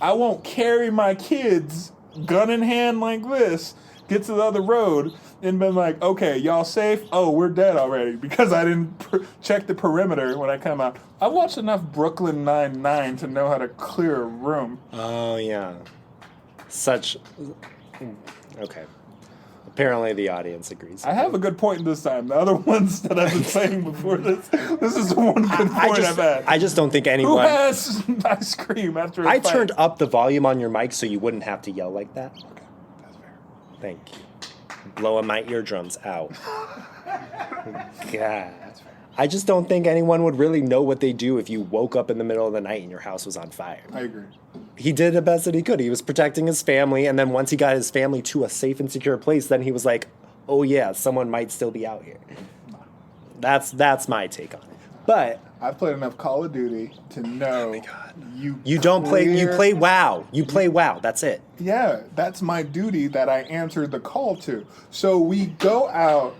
I won't carry my kids, gun in hand like this, get to the other road, and been like, okay, y'all safe? Oh, we're dead already because I didn't check the perimeter when I come out. I watched enough Brooklyn Nine-Nine to know how to clear a room. Oh, yeah. Okay. Apparently the audience agrees. I have a good point this time. The other ones that I've been saying before this is the one good point I've had. I just don't think Who anyone... has ice cream after a I fight? turned up the volume on your mic so you wouldn't have to yell like that. Okay, that's fair. Thank you. Blowing my eardrums out. God. I just don't think anyone would really know what they do if you woke up in the middle of the night and your house was on fire. I agree. He did the best that he could. He was protecting his family, and then once he got his family to a safe and secure place, then he was like, oh yeah, someone might still be out here. That's my take on it. But I've played enough Call of Duty to know you don't play. You play WoW. You play WoW. That's it. Yeah, that's my duty that I answered the call to. So we go out.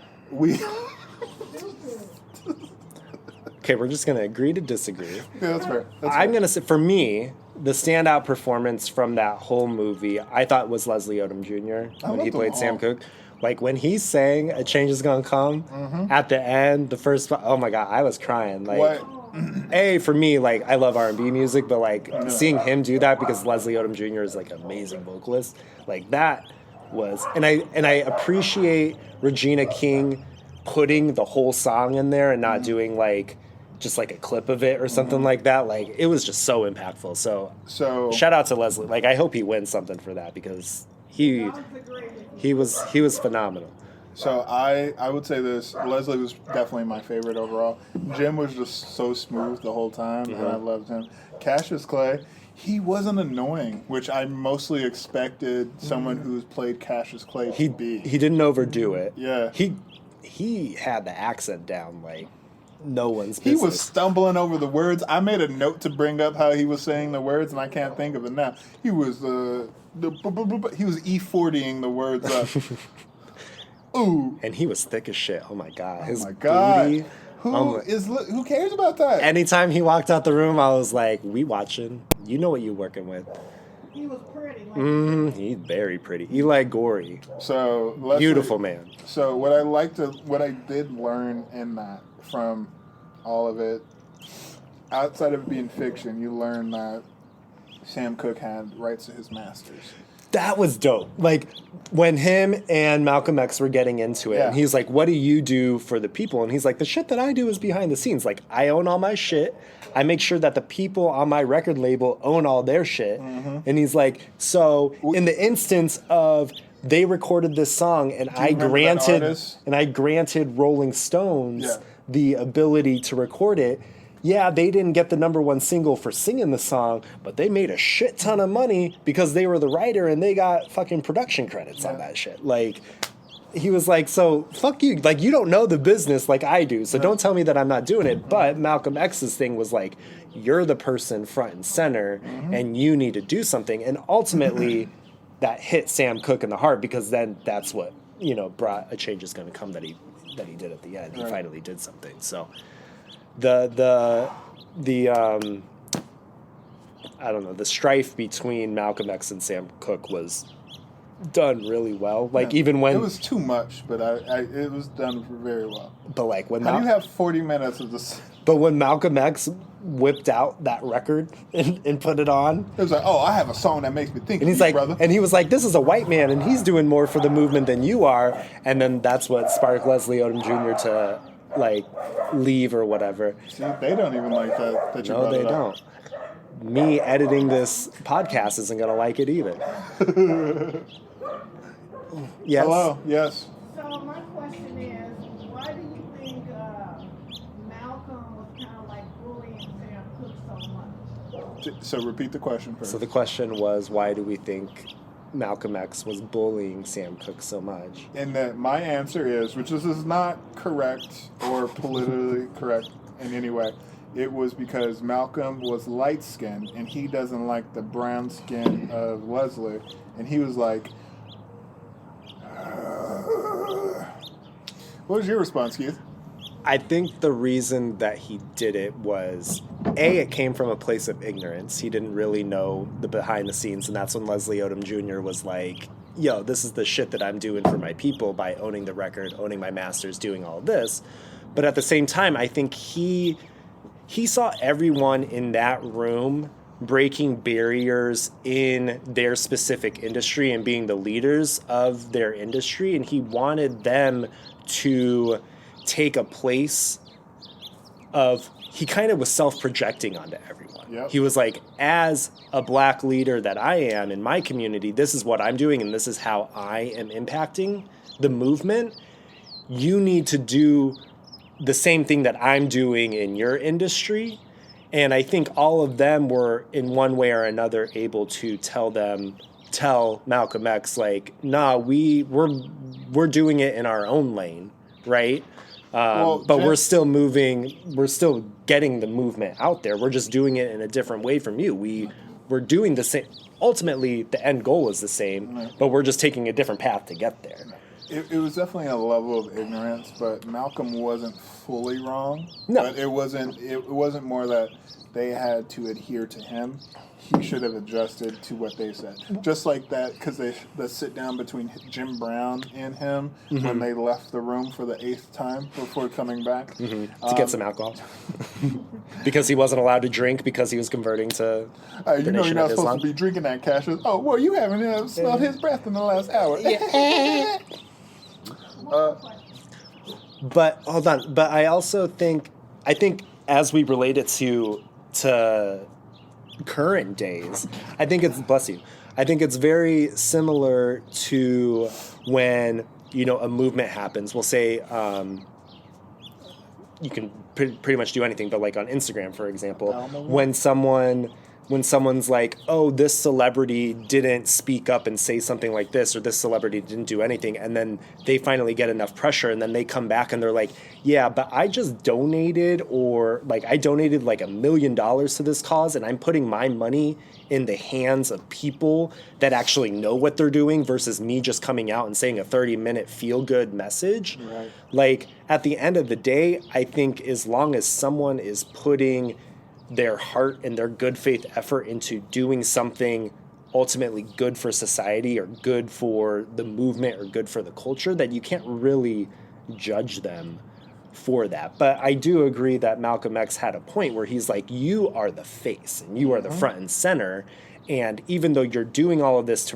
Okay, we're just gonna agree to disagree. Yeah, that's fair. I'm gonna say, for me, the standout performance from that whole movie, I thought was Leslie Odom Jr. when he played Sam Cooke. Like when he sang "A Change Is Gonna Come" at the end, the first. Oh my god, I was crying. Like, for me, like I love R&B music, but like seeing him do that because Leslie Odom Jr. is like an amazing vocalist. Like that was, and I appreciate Regina King putting the whole song in there and not doing like just like a clip of it or something like that. Like it was just so impactful. So shout out to Leslie. Like I hope he wins something for that because he was phenomenal. So I would say this. Leslie was definitely my favorite overall. Jim was just so smooth the whole time, and I loved him. Cassius Clay, he wasn't annoying, which I mostly expected someone who's played Cassius Clay to be. He didn't overdo it. Yeah. He had the accent down like no one's business. He was stumbling over the words. I made a note to bring up how he was saying the words, and I can't think of it now. He was he was E40ing the words up. Ooh. And he was thick as shit. Oh my god. His God. booty. Who cares about that? Anytime he walked out the room, I was like, "We watching? You know what you working with." He was pretty. He's very pretty. Eli Gorey. So Beautiful man. So what I did learn in that from all of it, outside of being fiction, you learn that Sam Cooke had rights to his masters. That was dope. Like when him and Malcolm X were getting into it, and he's like, "What do you do for the people?" And he's like, "The shit that I do is behind the scenes. Like I own all my shit. I make sure that the people on my record label own all their shit." And he's like, "So in the instance of they recorded this song, and I granted Rolling Stones the ability to record it." Yeah, they didn't get the #1 single for singing the song, but they made a shit ton of money because they were the writer and they got fucking production credits on that shit. Like, he was like, so fuck you. Like, you don't know the business like I do, so don't tell me that I'm not doing it. But Malcolm X's thing was like, you're the person front and center and you need to do something. And ultimately, that hit Sam Cooke in the heart because then that's what, brought A Change Is Gonna Come that he did at the end. He finally did something. So... The I don't know, the strife between Malcolm X and Sam Cooke was done really well. Like even when it was too much, but it was done very well. But like when how do you have 40 minutes of this? But when Malcolm X whipped out that record and put it on, It was like, oh, I have a song that makes me think and of he's you, like, brother. and he was like, this is a white man, and he's doing more for the movement than you are. And then that's what sparked Leslie Odom Jr. to like leave or whatever. See, they don't even like that you No, brought they it up. don't. Me editing this podcast isn't gonna like it either. Yes. Hello, yes. So my question is, why do you think Malcolm was kind of like bullying Sam Cooke so much? So repeat the question first. So the question was, why do we think Malcolm X was bullying Sam Cooke so much? And that my answer is, which this is not correct or politically correct in any way, it was because Malcolm was light-skinned and he doesn't like the brown skin of Leslie. And he was like, what was your response, Keith? I think the reason that he did it was, A, it came from a place of ignorance. He didn't really know the behind the scenes, and that's when Leslie Odom Jr. was like, yo, this is the shit that I'm doing for my people by owning the record, owning my masters, doing all this. But at the same time, I think he saw everyone in that room breaking barriers in their specific industry and being the leaders of their industry, and he wanted them to take a place of, he kind of was self-projecting onto everyone. Yep. He was like, as a black leader that I am in my community, this is what I'm doing and this is how I am impacting the movement. You need to do the same thing that I'm doing in your industry. And I think all of them were in one way or another able to tell Malcolm X, like, nah, we're doing it in our own lane, right? But we're still moving, we're still getting the movement out there. We're just doing it in a different way from you. We're doing the same. Ultimately, the end goal is the same, but we're just taking a different path to get there. It was definitely a level of ignorance, but Malcolm wasn't fully wrong. No. But it wasn't more that they had to adhere to him. He should have adjusted to what they said. Just like that, because the sit down between Jim Brown and him when they left the room for the 8th time before coming back. To get some alcohol. Because he wasn't allowed to drink because he was converting to you know you're not supposed to be drinking that, Cassius. Oh, well, you haven't smelled his breath in the last hour. But hold on. But I also think as we relate it to current days, I think it's very similar to when, a movement happens. We'll say you can pretty much do anything, but like on Instagram, for example, when someone's like, oh, this celebrity didn't speak up and say something like this, or this celebrity didn't do anything, and then they finally get enough pressure, and then they come back and they're like, yeah, but I just donated, or like I donated like $1 million to this cause, and I'm putting my money in the hands of people that actually know what they're doing versus me just coming out and saying a 30-minute feel-good message. Right. Like, at the end of the day, I think as long as someone is putting their heart and their good faith effort into doing something ultimately good for society or good for the movement or good for the culture, that you can't really judge them for that. But I do agree that Malcolm X had a point where he's like, you are the face and you are the front and center. And even though you're doing all of this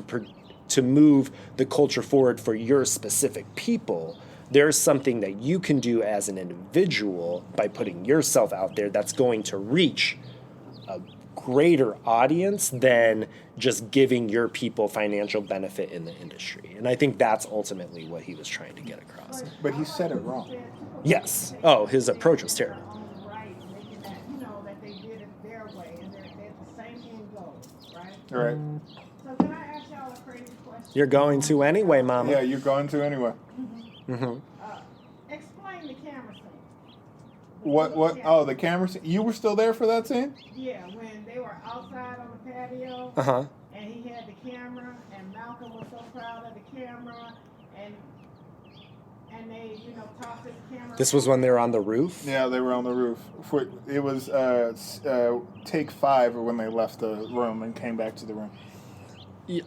to move the culture forward for your specific people, there's something that you can do as an individual by putting yourself out there that's going to reach a greater audience than just giving your people financial benefit in the industry. And I think that's ultimately what he was trying to get across. But he said it wrong. Yes. Oh, his approach was terrible. Right, making that, that they did it their way, and they're the same end goal, right? All right. So can I ask y'all a crazy question? You're going to anyway, Mama. Yeah, you're going to anyway. Explain the camera scene. What? Oh, the camera scene. You were still there for that scene? Yeah, when they were outside on the patio, and he had the camera, and Malcolm was so proud of the camera, and they, tossed his camera. This was when they were on the roof? Yeah, they were on the roof. It was take 5 when they left the room and came back to the room.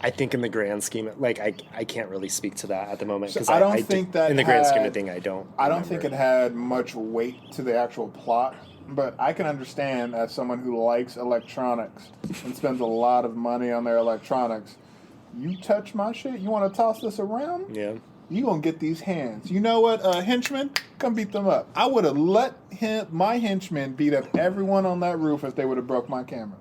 I think in the grand scheme, like I can't really speak to that at the moment because So I don't think that in the grand scheme of thing I don't. I don't think it had much weight to the actual plot But I can understand, as someone who likes electronics and spends a lot of money on their electronics, you touch my shit, you want to toss this around? Yeah. You gonna get these hands. You know what, henchman? Come beat them up. I would have let my henchmen beat up everyone on that roof if they would have broke my camera.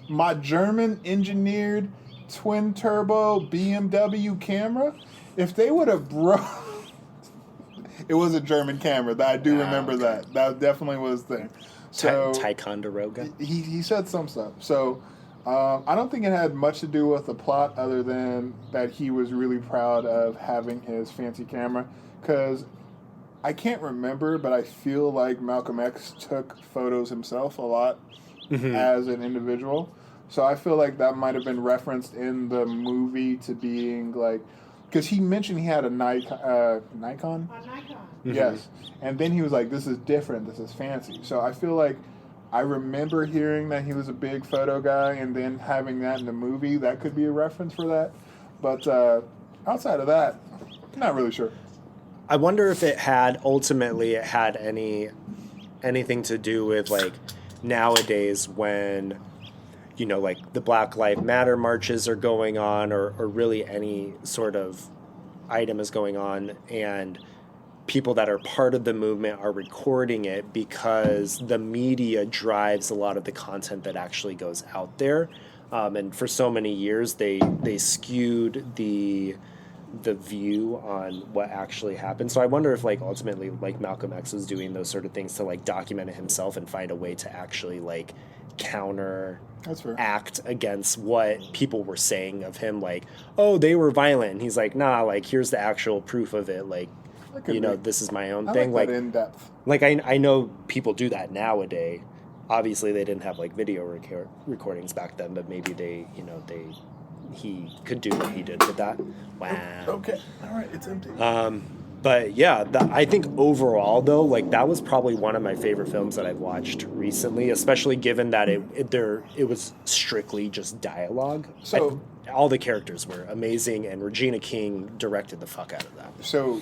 My German engineered twin turbo BMW camera, if they would have broke... It was a German camera. I do remember okay. that. That definitely was there. So Ticonderoga? he said some stuff. So I don't think it had much to do with the plot other than that he was really proud of having his fancy camera. Because I can't remember, but I feel like Malcolm X took photos himself a lot as an individual. So I feel like that might have been referenced in the movie to being like... Because he mentioned he had a Nikon? A Nikon. Yes. And then he was like, this is different. This is fancy. So I feel like I remember hearing that he was a big photo guy and then having that in the movie. That could be a reference for that. But outside of that, not really sure. I wonder if it had anything to do with, like, nowadays when, you know, like the Black Lives Matter marches are going on or really any sort of item is going on and people that are part of the movement are recording it because the media drives a lot of the content that actually goes out there. And for so many years, they skewed the view on what actually happened. So I wonder if, like, ultimately, like, Malcolm X was doing those sort of things to, like, document it himself and find a way to actually, like, act against what people were saying of him, like, oh, they were violent, and he's like, nah, like, here's the actual proof of it, like, you know, this is my own thing. Like in depth. Like, I know people do that nowadays. Obviously they didn't have, like, video recordings back then, but maybe he could do what he did with that. Wow. Okay, all right, it's empty. But yeah, I think overall, though, like, that was probably one of my favorite films that I've watched recently, especially given that it was strictly just dialogue. So all the characters were amazing, and Regina King directed the fuck out of that. So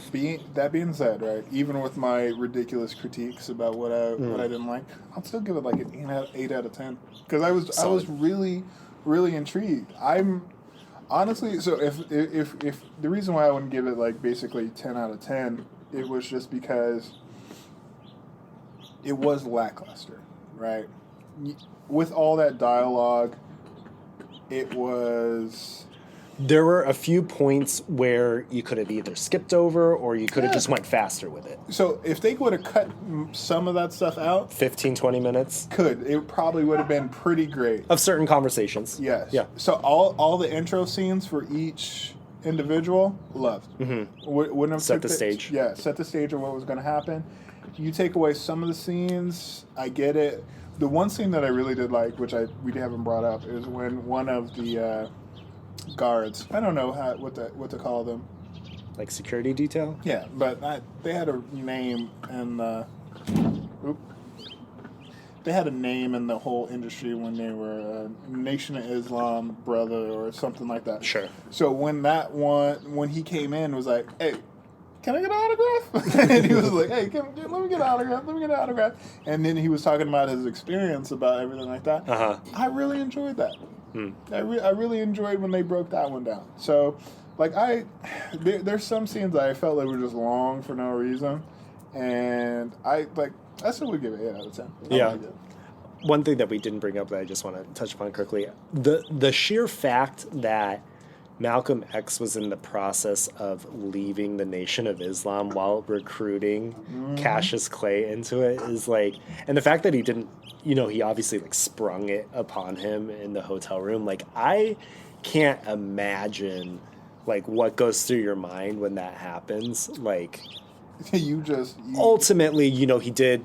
that being said, right, even with my ridiculous critiques about what I didn't like, I'll still give it like an 8 out of 10 because I was really, really intrigued. I'm honestly, so if the reason why I wouldn't give it like basically 10 out of 10, it was just because it was lackluster, right? With all that dialogue, it was... There were a few points where you could have either skipped over or you could have just went faster with it. So if they would have cut some of that stuff out... 15, 20 minutes? It probably would have been pretty great. Of certain conversations. Yes. Yeah. So all the intro scenes for each individual, loved. Mm-hmm. Wouldn't have set the stage. Yeah, set the stage of what was going to happen. You take away some of the scenes, I get it. The one scene that I really did like, which we haven't brought up, is when one of the... guards. I don't know what to call them. Like security detail? Yeah, but they had a name in they had a name in the whole industry when they were Nation of Islam brother or something like that. Sure. So when he came in, was like, hey, can I get an autograph? And he was like, hey, let me get an autograph. And then he was talking about his experience about everything like that. Uh-huh. I really enjoyed that. I really enjoyed when they broke that one down. So, like, there's some scenes that I felt like were just long for no reason, and I still would give it 8 out of 10. Yeah. One thing that we didn't bring up that I just want to touch upon quickly, the sheer fact that Malcolm X was in the process of leaving the Nation of Islam while recruiting Cassius Clay into it is like, and the fact that he didn't, you know, he obviously like sprung it upon him in the hotel room. Like, I can't imagine like what goes through your mind when that happens. Like, ultimately, you know, he did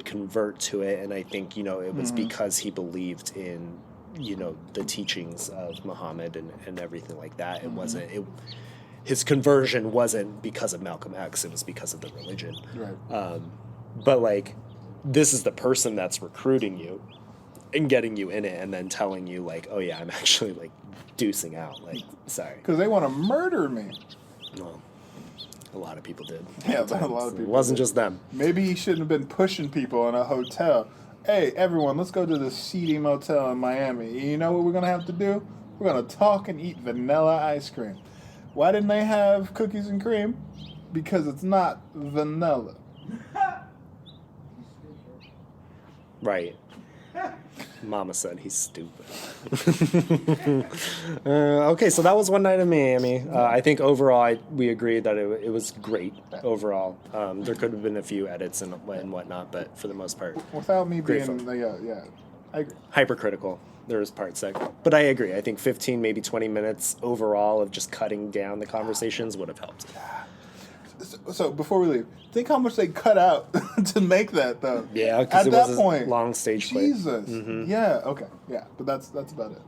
convert to it, and I think, you know, it was because he believed in, you know, the teachings of Muhammad and everything like that. It wasn't his conversion wasn't because of Malcolm X, it was because of the religion. Right. But like, this is the person that's recruiting you and getting you in it and then telling you like, oh yeah, I'm actually like deucing out, like, sorry. Because they want to murder me. Well, A lot of people did. Yeah, a lot of people. It wasn't did. just them. Maybe he shouldn't have been pushing people in a hotel. Hey, everyone, let's go to the seedy motel in Miami. You know what we're going to have to do? We're going to talk and eat vanilla ice cream. Why didn't they have cookies and cream? Because it's not vanilla. Right. Mama said he's stupid. Okay, so that was One Night in Miami. I think overall we agreed that it was great overall. There could have been a few edits and whatnot, but for the most part, Without me great being, film. I agree. Hypercritical. There's parts that, but I agree. I think 15, maybe 20 minutes overall of just cutting down the conversations would have helped. So before we leave, think how much they cut out to make that though. Yeah, because at it that was point, a long stage play. Jesus. Yeah. Okay. Yeah. But that's about it.